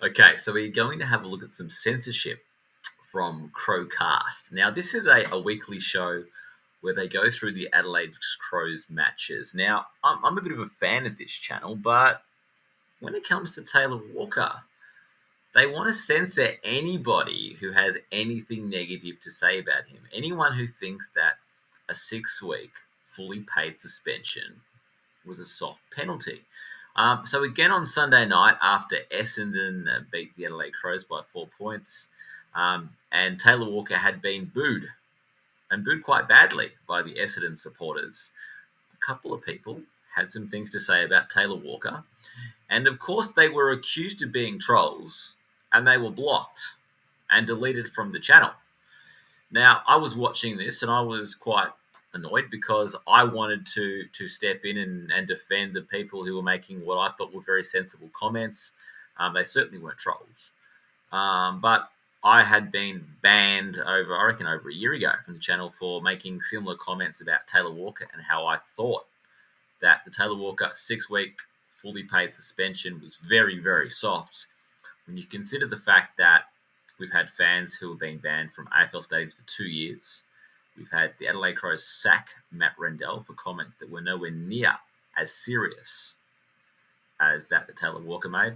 Okay, so we're going to have a look at some censorship from Crowcast. Now, this is a weekly show where they go through the Adelaide Crows matches. Now, I'm a bit of a fan of this channel, but when it comes to Taylor Walker, they want to censor anybody who has anything negative to say about him. Anyone who thinks that a 6-week fully paid suspension was a soft penalty. So again on Sunday night, after Essendon beat the Adelaide Crows by 4 points, and Taylor Walker had been booed, and booed quite badly by the Essendon supporters, a couple of people had some things to say about Taylor Walker. And of course, they were accused of being trolls, and they were blocked and deleted from the channel. Now, I was watching this, and I was quite annoyed because I wanted to step in and defend the people who were making what I thought were very sensible comments. They certainly weren't trolls. But I had been banned over a year ago from the channel for making similar comments about Taylor Walker and how I thought that the Taylor Walker 6-week fully paid suspension was very, very soft when you consider the fact that we've had fans who have been banned from AFL stadiums for 2 years. We've had the Adelaide Crows sack Matt Rendell for comments that were nowhere near as serious as that Taylor Walker made.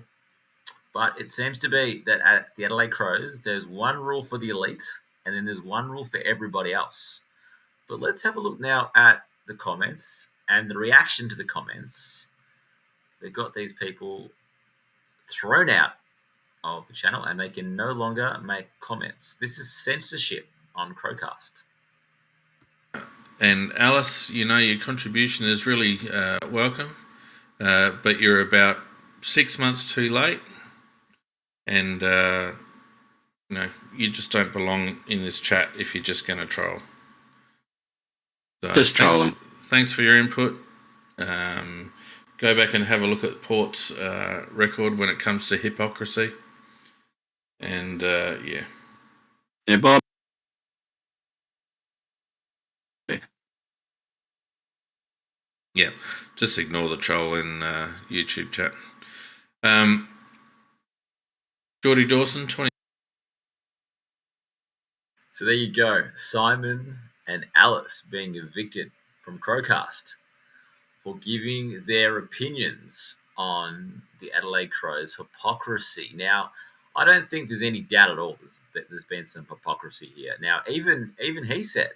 But it seems to be that at the Adelaide Crows, there's one rule for the elite, and then there's one rule for everybody else. But let's have a look now at the comments and the reaction to the comments. They've got these people thrown out of the channel, and they can no longer make comments. This is censorship on Crowcast. And Alice, your contribution is really welcome, but you're about 6 months too late, and you just don't belong in this chat if you're just going to troll. So just trolling. Thanks for your input. Go back and have a look at Port's record when it comes to hypocrisy. And yeah, Bob. Yeah, just ignore the troll in YouTube chat. Geordie Dawson, 20. So there you go. Simon and Alice being evicted from Crowcast for giving their opinions on the Adelaide Crows' hypocrisy. Now, I don't think there's any doubt at all that there's been some hypocrisy here. Now, even he said,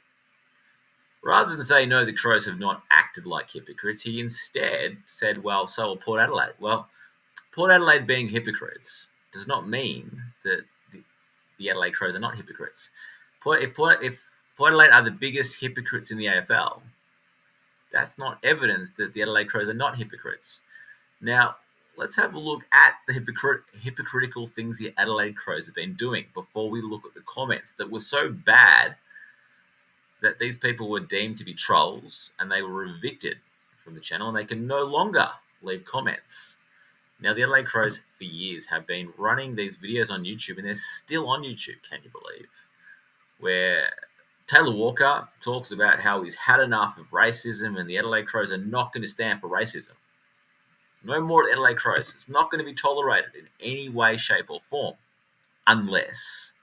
rather than say, no, the Crows have not acted like hypocrites, he instead said, well, so will Port Adelaide. Well, Port Adelaide being hypocrites does not mean that the Adelaide Crows are not hypocrites. If Port Adelaide are the biggest hypocrites in the AFL, that's not evidence that the Adelaide Crows are not hypocrites. Now, let's have a look at the hypocritical things the Adelaide Crows have been doing before we look at the comments that were so bad that these people were deemed to be trolls and they were evicted from the channel and they can no longer leave comments. Now, the Adelaide Crows for years have been running these videos on YouTube, and they're still on YouTube, can you believe, where Taylor Walker talks about how he's had enough of racism and the Adelaide Crows are not going to stand for racism. No more at Adelaide Crows. It's not going to be tolerated in any way, shape, or form unless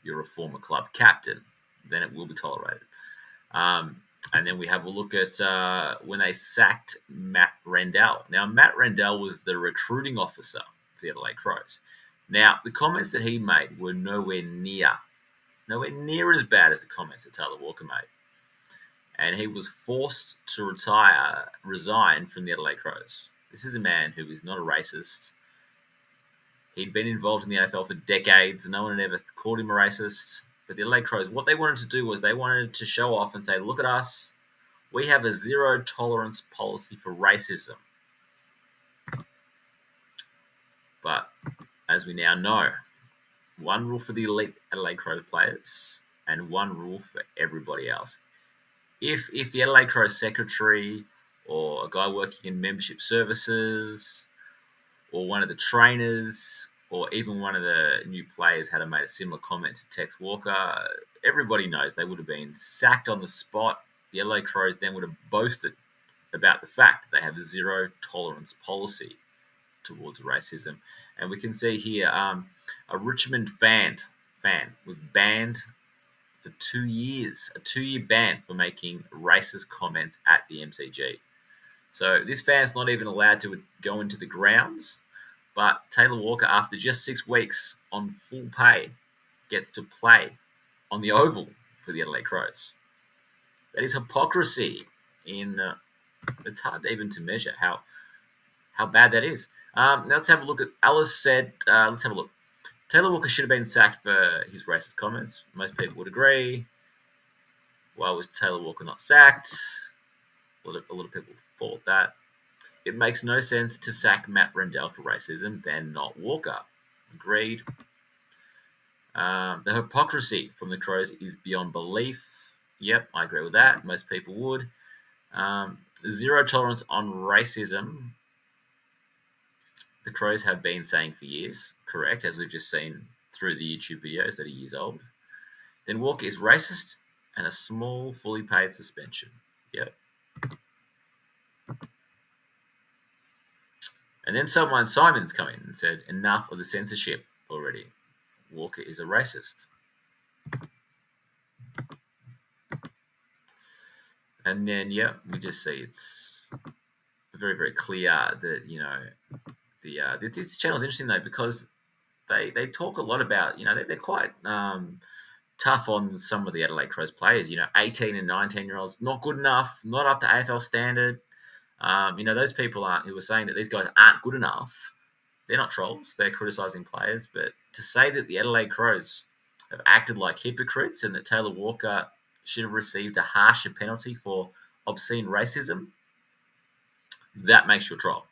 you're a former club captain. Then it will be tolerated. And then we have a look at when they sacked Matt Rendell. Now, Matt Rendell was the recruiting officer for the Adelaide Crows. Now, the comments that he made were nowhere near as bad as the comments that Taylor Walker made. And he was forced to resign from the Adelaide Crows. This is a man who is not a racist. He'd been involved in the AFL for decades, and no one had ever called him a racist. But the Adelaide Crows, what they wanted to do was they wanted to show off and say, look at us. We have a zero tolerance policy for racism. But as we now know, one rule for the elite Adelaide Crows players and one rule for everybody else. If the Adelaide Crows secretary or a guy working in membership services or one of the trainers or even one of the new players had made a similar comment to Tex Walker, everybody knows they would have been sacked on the spot. The Adelaide Crows then would have boasted about the fact that they have a zero tolerance policy towards racism. And we can see here a Richmond fan was banned for 2 years, a 2-year ban for making racist comments at the MCG. So this fan's not even allowed to go into the grounds, but Taylor Walker, after just 6 weeks on full pay, gets to play on the oval for the Adelaide Crows. That is hypocrisy. It's hard even to measure how bad that is. Now let's have a look at. Alice said, let's have a look. Taylor Walker should have been sacked for his racist comments. Most people would agree. Why was Taylor Walker not sacked? A lot of people thought that. It makes no sense to sack Matt Rendell for racism, then not Walker. Agreed. The hypocrisy from the Crows is beyond belief. Yep, I agree with that. Most people would. Zero tolerance on racism. The Crows have been saying for years, correct, as we've just seen through the YouTube videos that are years old. Then Walker is racist and a small, fully paid suspension. Yep. And then Simon's come in and said, enough of the censorship already. Walker is a racist. And then, yeah, we just see it's very, very clear that, this channel is interesting, though, because they talk a lot about, they're quite tough on some of the Adelaide Crows players, 18 and 19-year-olds, not good enough, not up to AFL standard. Those people who are saying that these guys aren't good enough, they're not trolls, they're criticising players. But to say that the Adelaide Crows have acted like hypocrites and that Taylor Walker should have received a harsher penalty for obscene racism, that makes you a troll.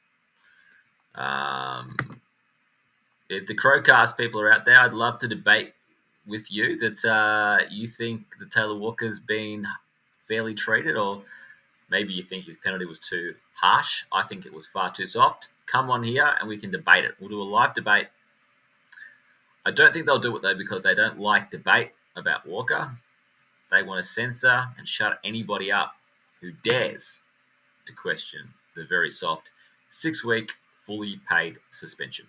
If the Crowcast people are out there, I'd love to debate with you that you think that Taylor Walker's been fairly treated, or maybe you think his penalty was too harsh. I think it was far too soft. Come on here and we can debate it. We'll do a live debate. I don't think they'll do it, though, because they don't like debate about Walker. They want to censor and shut anybody up who dares to question the very soft 6-week fully paid suspension.